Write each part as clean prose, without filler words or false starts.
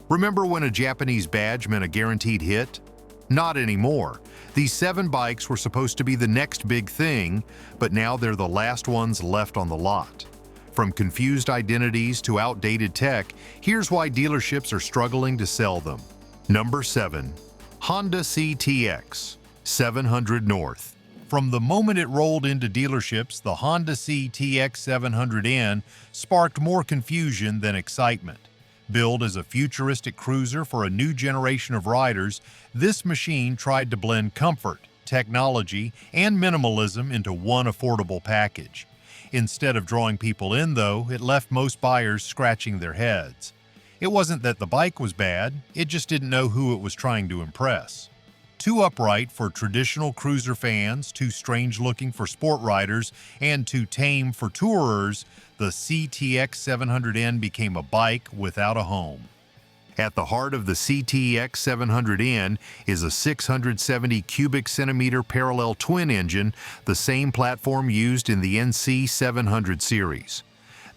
Remember when a Japanese badge meant a guaranteed hit? Not anymore. These 7 bikes were supposed to be the next big thing, but now they're the last ones left on the lot. From confused identities to outdated tech, here's why dealerships are struggling to sell them. Number 7. Honda CTX 700 North. From the moment it rolled into dealerships, the Honda CTX 700N sparked more confusion than excitement. Billed as a futuristic cruiser for a new generation of riders, this machine tried to blend comfort, technology, and minimalism into one affordable package. Instead of drawing people in, though, it left most buyers scratching their heads. It wasn't that the bike was bad, it just didn't know who it was trying to impress. Too upright for traditional cruiser fans, too strange-looking for sport riders, and too tame for tourers, the CTX 700N became a bike without a home. At the heart of the CTX 700N is a 670 cubic centimeter parallel twin engine, the same platform used in the NC 700 series.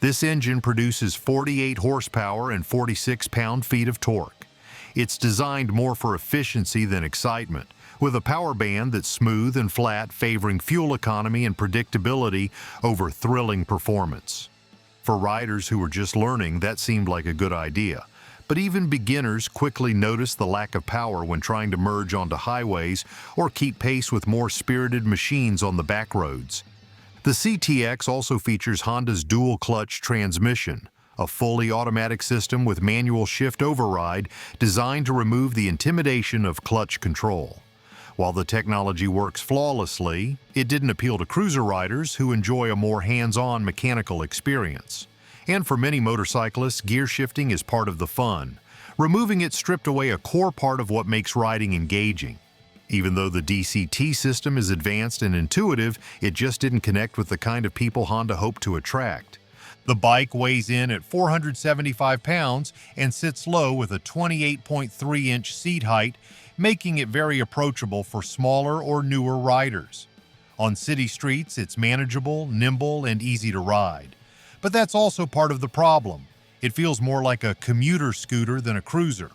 This engine produces 48 horsepower and 46 pound-feet of torque. It's designed more for efficiency than excitement, with a power band that's smooth and flat, favoring fuel economy and predictability over thrilling performance. For riders who were just learning, that seemed like a good idea. But even beginners quickly noticed the lack of power when trying to merge onto highways or keep pace with more spirited machines on the back roads. The CTX also features Honda's dual-clutch transmission, a fully automatic system with manual shift override designed to remove the intimidation of clutch control. While the technology works flawlessly, it didn't appeal to cruiser riders who enjoy a more hands-on mechanical experience. And for many motorcyclists, gear shifting is part of the fun. Removing it stripped away a core part of what makes riding engaging. Even though the DCT system is advanced and intuitive, it just didn't connect with the kind of people Honda hoped to attract. The bike weighs in at 475 pounds and sits low with a 28.3-inch seat height, making it very approachable for smaller or newer riders. On city streets, it's manageable, nimble, and easy to ride. But that's also part of the problem. It feels more like a commuter scooter than a cruiser.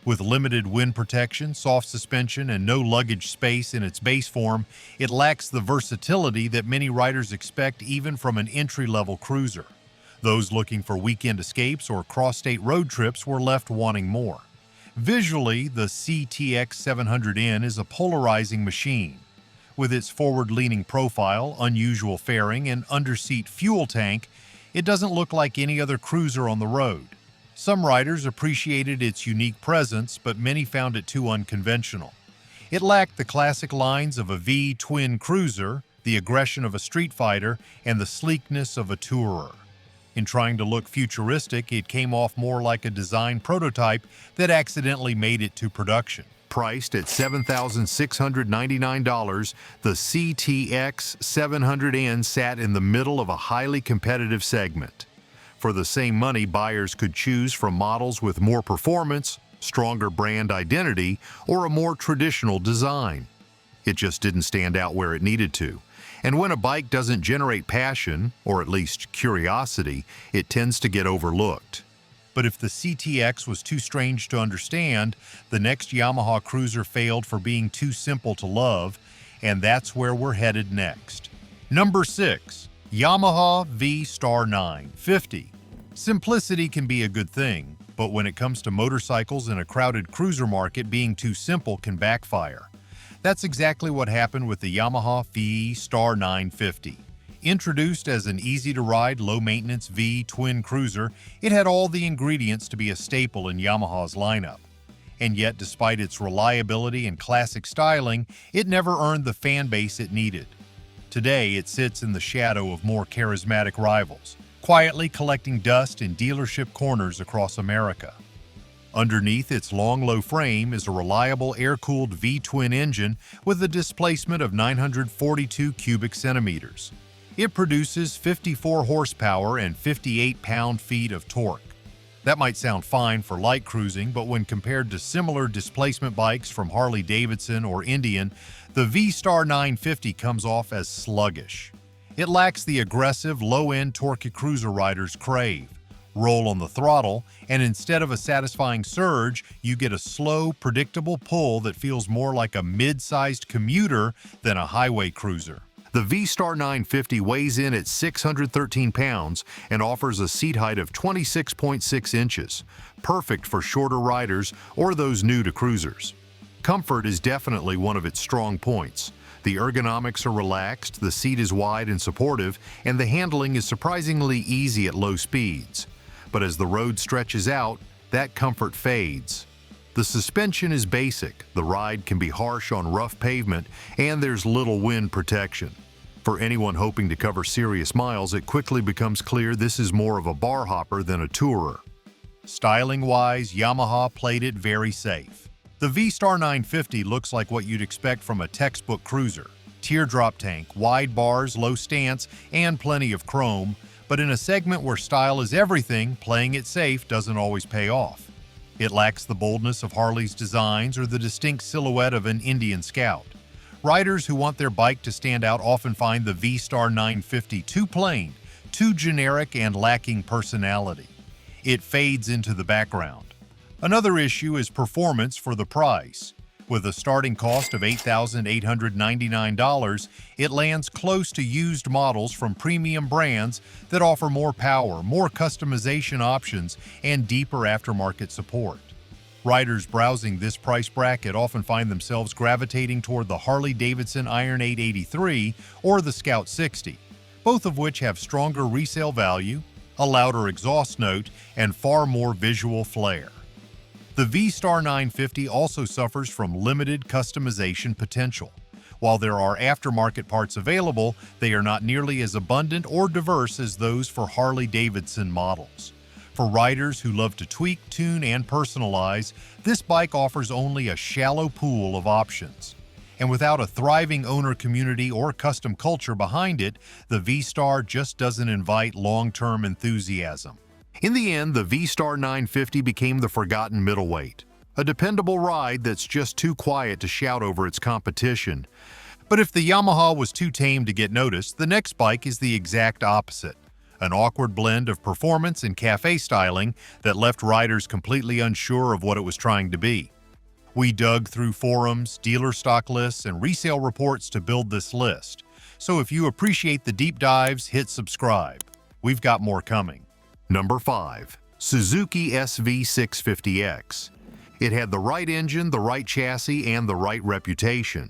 With limited wind protection, soft suspension, and no luggage space in its base form, it lacks the versatility that many riders expect even from an entry-level cruiser. Those looking for weekend escapes or cross-state road trips were left wanting more. Visually, the CTX 700N is a polarizing machine. With its forward-leaning profile, unusual fairing, and underseat fuel tank, it doesn't look like any other cruiser on the road. Some riders appreciated its unique presence, but many found it too unconventional. It lacked the classic lines of a V-twin cruiser, the aggression of a street fighter, and the sleekness of a tourer. In trying to look futuristic, it came off more like a design prototype that accidentally made it to production. Priced at $7,699, the CTX 700N sat in the middle of a highly competitive segment. For the same money, buyers could choose from models with more performance, stronger brand identity, or a more traditional design. It just didn't stand out where it needed to. And when a bike doesn't generate passion, or at least curiosity, it tends to get overlooked. But if the CTX was too strange to understand, the next Yamaha cruiser failed for being too simple to love, and that's where we're headed next. Number 6. Yamaha VStar 950. Simplicity can be a good thing, but when it comes to motorcycles in a crowded cruiser market, being too simple can backfire. That's exactly what happened with the Yamaha VStar 950. Introduced as an easy-to-ride, low-maintenance V-twin cruiser, it had all the ingredients to be a staple in Yamaha's lineup. And yet, despite its reliability and classic styling, it never earned the fan base it needed. Today, it sits in the shadow of more charismatic rivals, quietly collecting dust in dealership corners across America. Underneath its long, low frame is a reliable air-cooled V-twin engine with a displacement of 942 cubic centimeters. It produces 54 horsepower and 58 pound-feet of torque. That might sound fine for light cruising, but when compared to similar displacement bikes from Harley-Davidson or Indian, the VStar 950 comes off as sluggish. It lacks the aggressive, low-end torquey cruiser riders crave. roll on the throttle, and instead of a satisfying surge, you get a slow, predictable pull that feels more like a mid-sized commuter than a highway cruiser. The VStar 950 weighs in at 613 pounds and offers a seat height of 26.6 inches, perfect for shorter riders or those new to cruisers. Comfort is definitely one of its strong points. The ergonomics are relaxed, the seat is wide and supportive, and the handling is surprisingly easy at low speeds. But as the road stretches out, that comfort fades. The suspension is basic, the ride can be harsh on rough pavement, and there's little wind protection. For anyone hoping to cover serious miles, it quickly becomes clear this is more of a bar hopper than a tourer. Styling-wise, Yamaha played it very safe. The VStar 950 looks like what you'd expect from a textbook cruiser. Teardrop tank, wide bars, low stance, and plenty of chrome, but in a segment where style is everything, playing it safe doesn't always pay off. It lacks the boldness of Harley's designs or the distinct silhouette of an Indian Scout. Riders who want their bike to stand out often find the VStar 950 too plain, too generic, and lacking personality. It fades into the background. Another issue is performance for the price. With a starting cost of $8,899, it lands close to used models from premium brands that offer more power, more customization options, and deeper aftermarket support. Riders browsing this price bracket often find themselves gravitating toward the Harley-Davidson Iron 883 or the Scout 60, both of which have stronger resale value, a louder exhaust note, and far more visual flair. The VStar 950 also suffers from limited customization potential. While there are aftermarket parts available, they are not nearly as abundant or diverse as those for Harley-Davidson models. For riders who love to tweak, tune, and personalize, this bike offers only a shallow pool of options. And without a thriving owner community or custom culture behind it, the VStar just doesn't invite long-term enthusiasm. In the end, the VStar 950 became the forgotten middleweight, a dependable ride that's just too quiet to shout over its competition. But if the Yamaha was too tame to get noticed, the next bike is the exact opposite. An awkward blend of performance and cafe styling that left riders completely unsure of what it was trying to be. We dug through forums, dealer stock lists, and resale reports to build this list. So if you appreciate the deep dives, hit subscribe. We've got more coming. Number 5. Suzuki SV650X. It had the right engine, the right chassis, and the right reputation.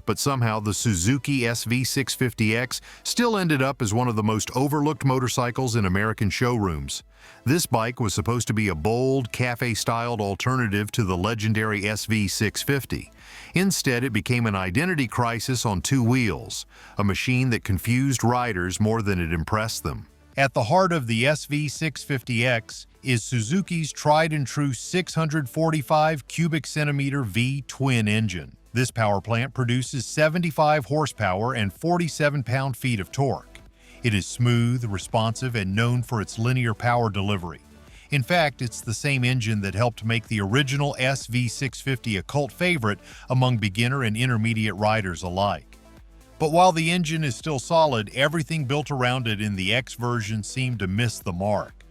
But somehow the Suzuki SV650X still ended up as one of the most overlooked motorcycles in American showrooms. This bike was supposed to be a bold, cafe-styled alternative to the legendary SV650. Instead, it became an identity crisis on two wheels, a machine that confused riders more than it impressed them. At the heart of the SV650X is Suzuki's tried-and-true 645 cubic centimeter V twin engine. This power plant produces 75 horsepower and 47 pound-feet of torque. It is smooth, responsive, and known for its linear power delivery. In fact, it's the same engine that helped make the original SV650 a cult favorite among beginner and intermediate riders alike. But while the engine is still solid, everything built around it in the X version seemed to miss the mark.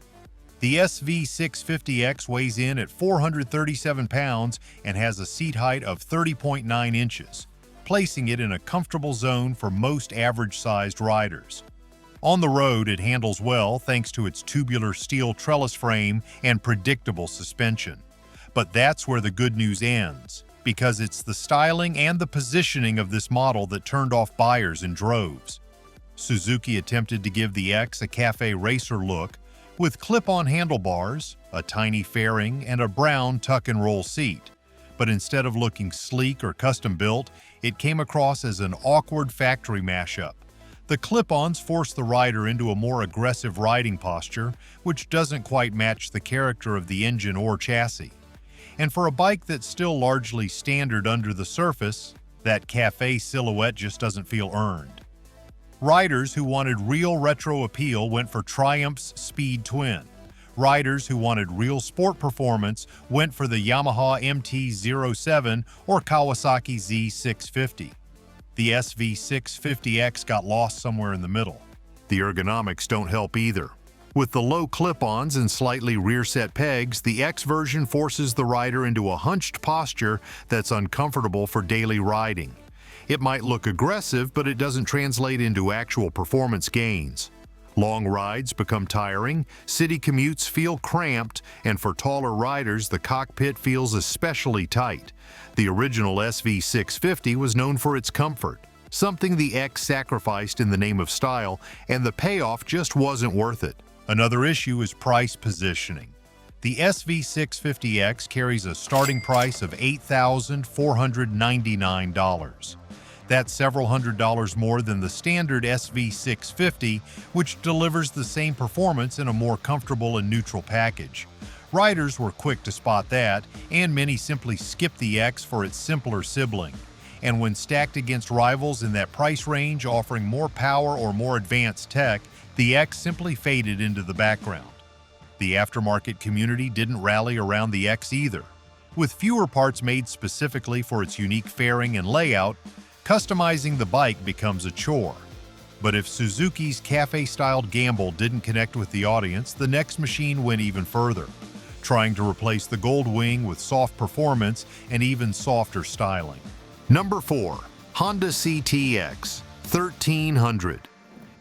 The SV650X weighs in at 437 pounds and has a seat height of 30.9 inches, placing it in a comfortable zone for most average-sized riders. On the road, it handles well thanks to its tubular steel trellis frame and predictable suspension. But that's where the good news ends, because it's the styling and the positioning of this model that turned off buyers in droves. Suzuki attempted to give the X a cafe racer look, with clip-on handlebars, a tiny fairing, and a brown tuck-and-roll seat. But instead of looking sleek or custom-built, it came across as an awkward factory mashup. The clip-ons force the rider into a more aggressive riding posture, which doesn't quite match the character of the engine or chassis. And for a bike that's still largely standard under the surface, that cafe silhouette just doesn't feel earned. Riders who wanted real retro appeal went for Triumph's Speed Twin. Riders who wanted real sport performance went for the Yamaha MT-07 or Kawasaki Z650. The SV650X got lost somewhere in the middle. The ergonomics don't help either. With the low clip-ons and slightly rear-set pegs, the X version forces the rider into a hunched posture that's uncomfortable for daily riding. It might look aggressive, but it doesn't translate into actual performance gains. Long rides become tiring, city commutes feel cramped, and for taller riders, the cockpit feels especially tight. The original SV650 was known for its comfort, something the X sacrificed in the name of style, and the payoff just wasn't worth it. Another issue is price positioning. The SV650X carries a starting price of $8,499. That's several $100s more than the standard SV650, which delivers the same performance in a more comfortable and neutral package. Riders were quick to spot that, and many simply skipped the X for its simpler sibling. And when stacked against rivals in that price range offering more power or more advanced tech, the X simply faded into the background. The aftermarket community didn't rally around the X either. With fewer parts made specifically for its unique fairing and layout, customizing the bike becomes a chore. But if Suzuki's cafe-styled gamble didn't connect with the audience, the next machine went even further, trying to replace the gold wing with soft performance and even softer styling. Number 4. Honda CTX 1300.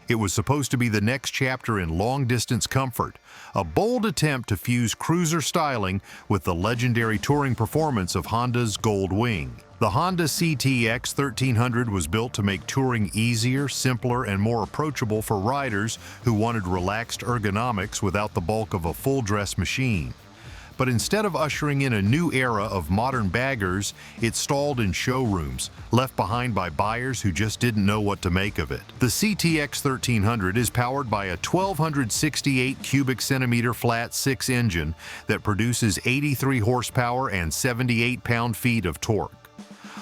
It was supposed to be the next chapter in long-distance comfort, a bold attempt to fuse cruiser styling with the legendary touring performance of Honda's Gold Wing. The Honda CTX 1300 was built to make touring easier, simpler, and more approachable for riders who wanted relaxed ergonomics without the bulk of a full-dress machine. But instead of ushering in a new era of modern baggers, it stalled in showrooms, left behind by buyers who just didn't know what to make of it. The CTX 1300 is powered by a 1,268 cubic centimeter flat 6 engine that produces 83 horsepower and 78 pound-feet of torque.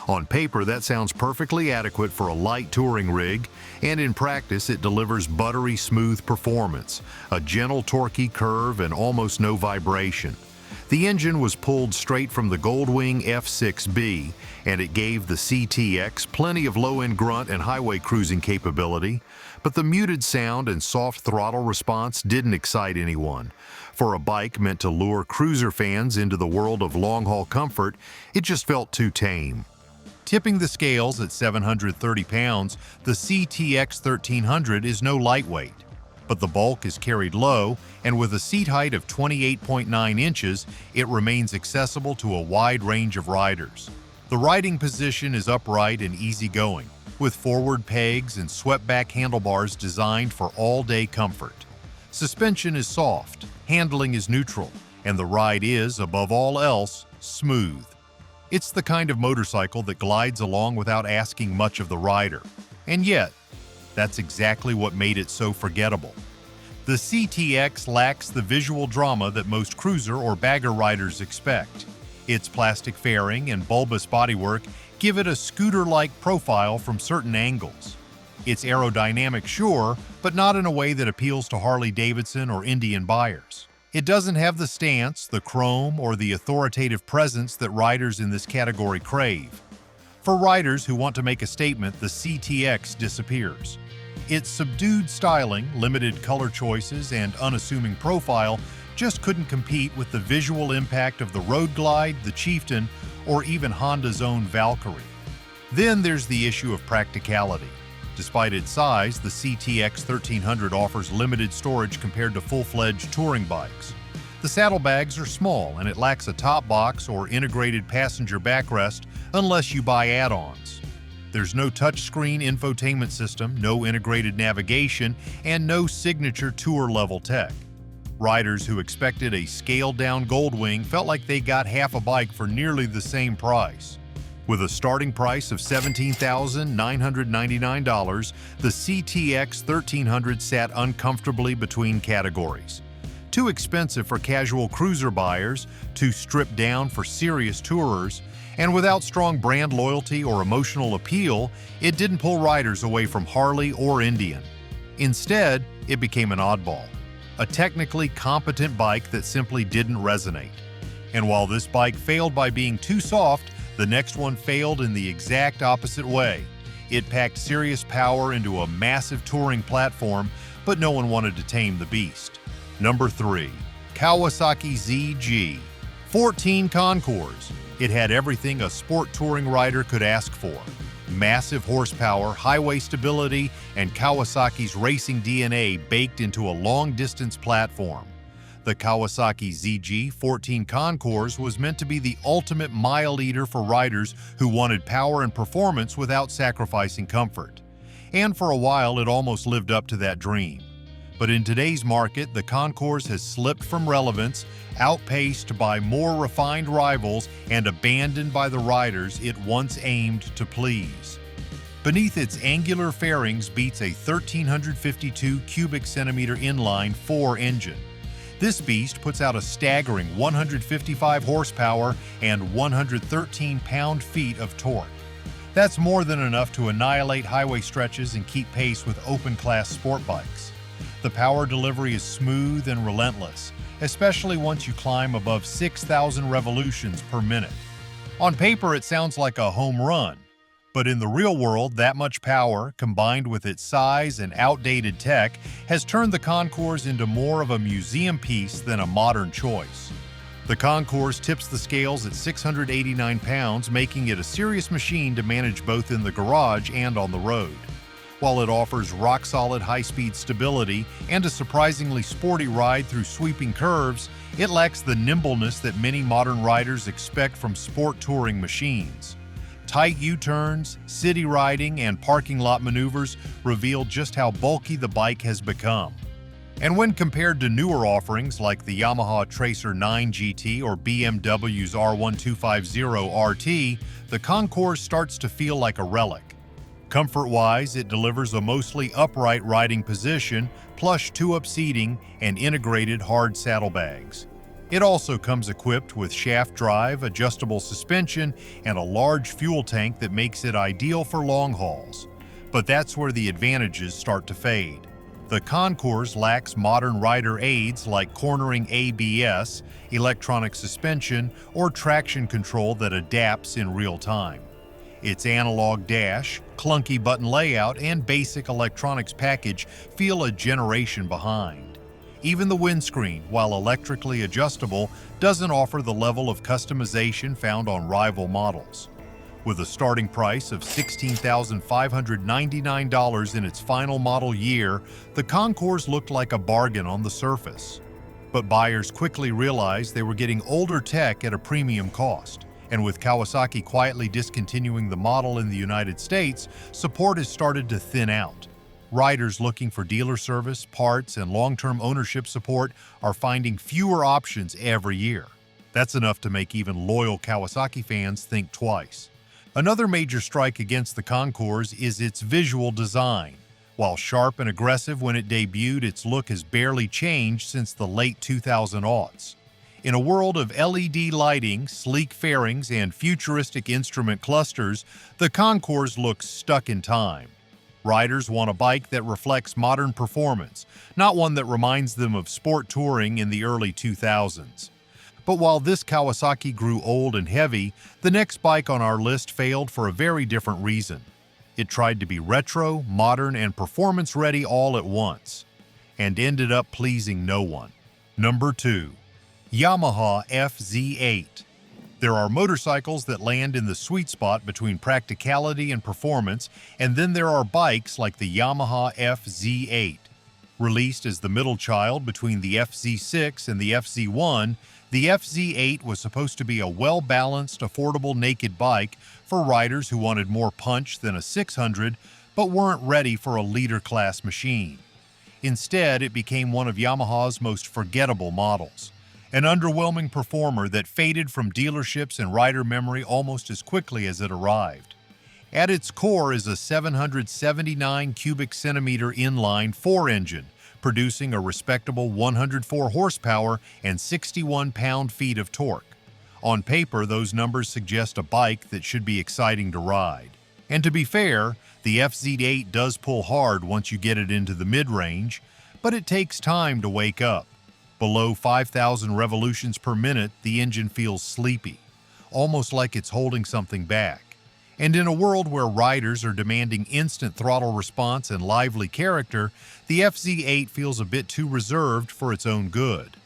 On paper, that sounds perfectly adequate for a light touring rig, and in practice it delivers buttery smooth performance, a gentle torquey curve, and almost no vibration. The engine was pulled straight from the Goldwing F6B, and it gave the CTX plenty of low-end grunt and highway cruising capability, but the muted sound and soft throttle response didn't excite anyone. For a bike meant to lure cruiser fans into the world of long-haul comfort, it just felt too tame. Tipping the scales at 730 pounds, the CTX 1300 is no lightweight. But the bulk is carried low, and with a seat height of 28.9 inches, it remains accessible to a wide range of riders. The riding position is upright and easygoing, with forward pegs and swept-back handlebars designed for all-day comfort. Suspension is soft, handling is neutral, and the ride is, above all else, smooth. It's the kind of motorcycle that glides along without asking much of the rider. And yet, that's exactly what made it so forgettable. The CTX lacks the visual drama that most cruiser or bagger riders expect. Its plastic fairing and bulbous bodywork give it a scooter-like profile from certain angles. It's aerodynamic, sure, but not in a way that appeals to Harley-Davidson or Indian buyers. It doesn't have the stance, the chrome, or the authoritative presence that riders in this category crave. For riders who want to make a statement, the CTX disappears. Its subdued styling, limited color choices, and unassuming profile just couldn't compete with the visual impact of the Road Glide, the Chieftain, or even Honda's own Valkyrie. Then there's the issue of practicality. Despite its size, the CTX 1300 offers limited storage compared to full-fledged touring bikes. The saddlebags are small, and it lacks a top box or integrated passenger backrest unless you buy add-ons. There's no touchscreen infotainment system, no integrated navigation, and no signature tour-level tech. Riders who expected a scaled-down Goldwing felt like they got half a bike for nearly the same price. With a starting price of $17,999, the CTX 1300 sat uncomfortably between categories. Too expensive for casual cruiser buyers, too stripped down for serious tourers, and without strong brand loyalty or emotional appeal, it didn't pull riders away from Harley or Indian. Instead, it became an oddball, a technically competent bike that simply didn't resonate. And while this bike failed by being too soft, the next one failed in the exact opposite way. It packed serious power into a massive touring platform, but no one wanted to tame the beast. Number 3. Kawasaki ZG 14 Concours. It had everything a sport touring rider could ask for. Massive horsepower, highway stability, and Kawasaki's racing DNA baked into a long-distance platform. The Kawasaki ZG 14 Concours was meant to be the ultimate mile eater for riders who wanted power and performance without sacrificing comfort. And for a while, it almost lived up to that dream. But in today's market, the Concours has slipped from relevance, outpaced by more refined rivals, and abandoned by the riders it once aimed to please. Beneath its angular fairings beats a 1,352 cubic centimeter inline 4 engine. This beast puts out a staggering 155 horsepower and 113 pound-feet of torque. That's more than enough to annihilate highway stretches and keep pace with open-class sport bikes. The power delivery is smooth and relentless, especially once you climb above 6,000 revolutions per minute. On paper, it sounds like a home run, but in the real world, that much power, combined with its size and outdated tech, has turned the Concours into more of a museum piece than a modern choice. The Concours tips the scales at 689 pounds, making it a serious machine to manage both in the garage and on the road. While it offers rock-solid high-speed stability and a surprisingly sporty ride through sweeping curves, it lacks the nimbleness that many modern riders expect from sport touring machines. Tight U-turns, city riding, and parking lot maneuvers reveal just how bulky the bike has become. And when compared to newer offerings like the Yamaha Tracer 9 GT or BMW's R1250 RT, the Concours starts to feel like a relic. Comfort-wise, it delivers a mostly upright riding position, plush two-up seating, and integrated hard saddlebags. It also comes equipped with shaft drive, adjustable suspension, and a large fuel tank that makes it ideal for long hauls. But that's where the advantages start to fade. The Concours lacks modern rider aids like cornering ABS, electronic suspension, or traction control that adapts in real time. Its analog dash, clunky button layout, and basic electronics package feel a generation behind. Even the windscreen, while electrically adjustable, doesn't offer the level of customization found on rival models. With a starting price of $16,599 in its final model year, the Concours looked like a bargain on the surface. But buyers quickly realized they were getting older tech at a premium cost. And with Kawasaki quietly discontinuing the model in the United States, support has started to thin out. Riders looking for dealer service, parts, and long-term ownership support are finding fewer options every year. That's enough to make even loyal Kawasaki fans think twice. Another major strike against the Concours is its visual design. While sharp and aggressive when it debuted, its look has barely changed since the late 2000s. In a world of LED lighting, sleek fairings, and futuristic instrument clusters, the Concours looks stuck in time. Riders want a bike that reflects modern performance, not one that reminds them of sport touring in the early 2000s. But while this Kawasaki grew old and heavy, the next bike on our list failed for a very different reason. It tried to be retro, modern, and performance-ready all at once, and ended up pleasing no one. Number 2. Yamaha FZ8. There are motorcycles that land in the sweet spot between practicality and performance, and then there are bikes like the Yamaha FZ8. Released as the middle child between the FZ6 and the FZ1, the FZ8 was supposed to be a well-balanced, affordable naked bike for riders who wanted more punch than a 600 but weren't ready for a leader-class machine. Instead, it became one of Yamaha's most forgettable models. An underwhelming performer that faded from dealerships and rider memory almost as quickly as it arrived. At its core is a 779 cubic centimeter inline 4 engine, producing a respectable 104 horsepower and 61 pound-feet of torque. On paper, those numbers suggest a bike that should be exciting to ride. And to be fair, the FZ8 does pull hard once you get it into the mid-range, but it takes time to wake up. Below 5,000 revolutions per minute, the engine feels sleepy, almost like it's holding something back. And in a world where riders are demanding instant throttle response and lively character, the FZ8 feels a bit too reserved for its own good.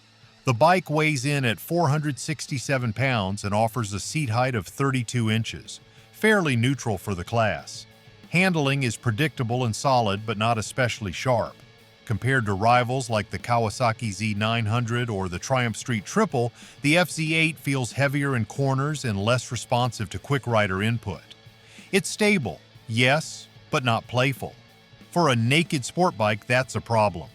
The bike weighs in at 467 pounds and offers a seat height of 32 inches, fairly neutral for the class. Handling is predictable and solid, but not especially sharp. Compared to rivals like the Kawasaki Z900 or the Triumph Street Triple, the FZ8 feels heavier in corners and less responsive to quick rider input. It's stable, yes, but not playful. For a naked sport bike, that's a problem.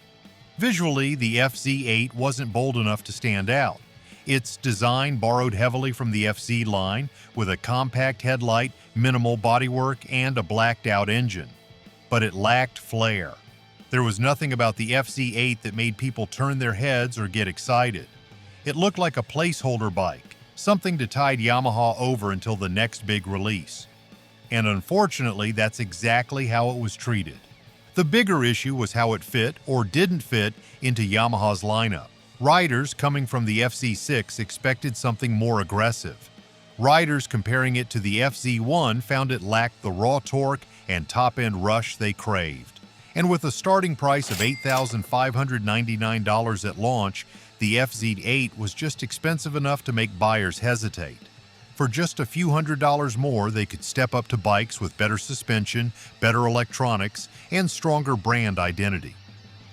Visually, the FZ8 wasn't bold enough to stand out. Its design borrowed heavily from the FZ line, with a compact headlight, minimal bodywork, and a blacked-out engine. But it lacked flair. There was nothing about the FZ8 that made people turn their heads or get excited. It looked like a placeholder bike, something to tide Yamaha over until the next big release. And unfortunately, that's exactly how it was treated. The bigger issue was how it fit or didn't fit into Yamaha's lineup. Riders coming from the FZ6 expected something more aggressive. Riders comparing it to the FZ1 found it lacked the raw torque and top-end rush they craved. And with a starting price of $8,599 at launch, the FZ8 was just expensive enough to make buyers hesitate. For just a few $100s more, they could step up to bikes with better suspension, better electronics, and stronger brand identity.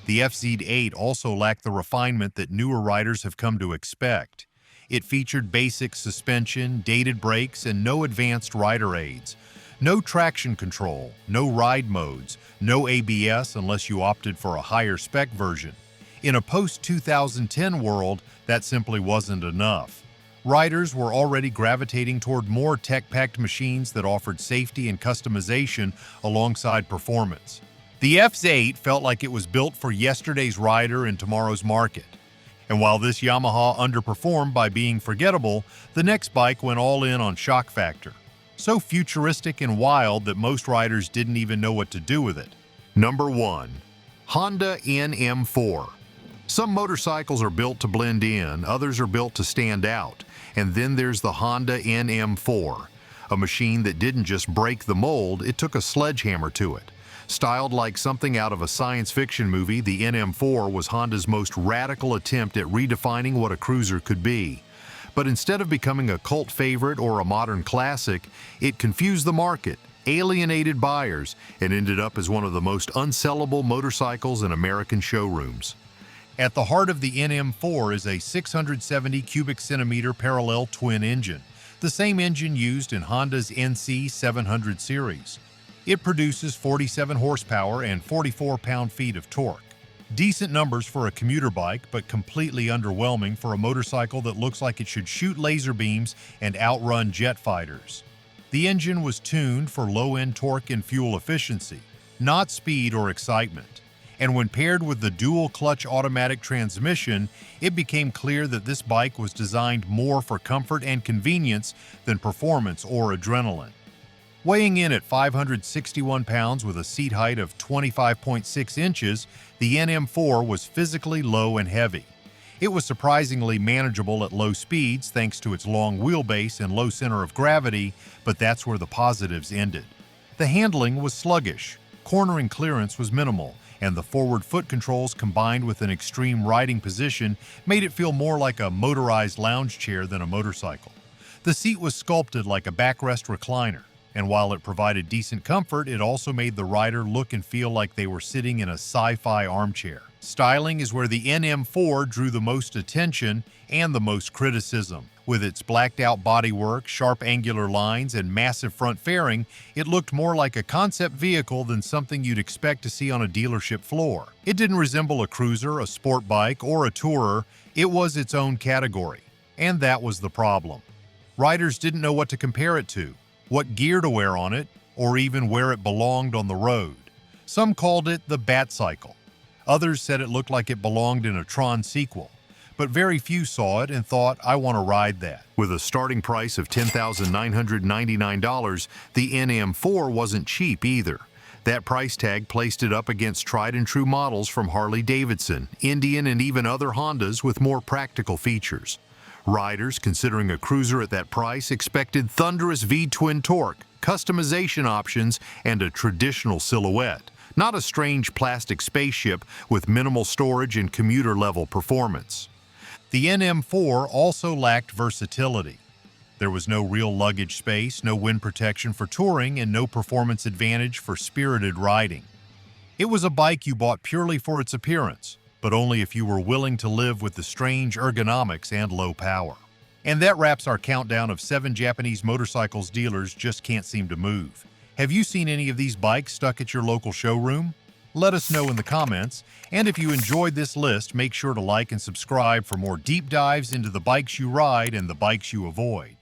The FZ8 also lacked the refinement that newer riders have come to expect. It featured basic suspension, dated brakes, and no advanced rider aids. No traction control, no ride modes, no ABS unless you opted for a higher spec version. In a post-2010 world, that simply wasn't enough. Riders were already gravitating toward more tech-packed machines that offered safety and customization alongside performance. The FZ8 felt like it was built for yesterday's rider in tomorrow's market. And while this Yamaha underperformed by being forgettable, the next bike went all in on shock factor. So futuristic and wild that most riders didn't even know what to do with it. Number 1. Honda NM4. Some motorcycles are built to blend in, others are built to stand out. And then there's the Honda NM4, a machine that didn't just break the mold, it took a sledgehammer to it. Styled like something out of a science fiction movie, the NM4 was Honda's most radical attempt at redefining what a cruiser could be. But instead of becoming a cult favorite or a modern classic, it confused the market, alienated buyers, and ended up as one of the most unsellable motorcycles in American showrooms. At the heart of the NM4 is a 670 cubic centimeter parallel twin engine, the same engine used in Honda's NC 700 series. It produces 47 horsepower and 44 pound-feet of torque. Decent numbers for a commuter bike, but completely underwhelming for a motorcycle that looks like it should shoot laser beams and outrun jet fighters. The engine was tuned for low-end torque and fuel efficiency, not speed or excitement. And when paired with the dual-clutch automatic transmission, it became clear that this bike was designed more for comfort and convenience than performance or adrenaline. Weighing in at 561 pounds with a seat height of 25.6 inches, the NM4 was physically low and heavy. It was surprisingly manageable at low speeds thanks to its long wheelbase and low center of gravity, but that's where the positives ended. The handling was sluggish, cornering clearance was minimal, and the forward foot controls combined with an extreme riding position made it feel more like a motorized lounge chair than a motorcycle. The seat was sculpted like a backrest recliner, and while it provided decent comfort, it also made the rider look and feel like they were sitting in a sci-fi armchair. Styling is where the NM4 drew the most attention and the most criticism. With its blacked-out bodywork, sharp angular lines, and massive front fairing, it looked more like a concept vehicle than something you'd expect to see on a dealership floor. It didn't resemble a cruiser, a sport bike, or a tourer. It was its own category. And that was the problem. Riders didn't know what to compare it to, what gear to wear on it, or even where it belonged on the road. Some called it the Bat-Cycle. Others said it looked like it belonged in a Tron sequel. But very few saw it and thought, I want to ride that. With a starting price of $10,999, the NM4 wasn't cheap either. That price tag placed it up against tried-and-true models from Harley-Davidson, Indian, and even other Hondas with more practical features. Riders considering a cruiser at that price expected thunderous V-twin torque, customization options, and a traditional silhouette, not a strange plastic spaceship with minimal storage and commuter-level performance. The NM4 also lacked versatility. There was no real luggage space, no wind protection for touring, and no performance advantage for spirited riding. It was a bike you bought purely for its appearance, but only if you were willing to live with the strange ergonomics and low power. And that wraps our countdown of 7 Japanese motorcycles dealers just can't seem to move. Have you seen any of these bikes stuck at your local showroom? Let us know in the comments, and if you enjoyed this list, make sure to like and subscribe for more deep dives into the bikes you ride and the bikes you avoid.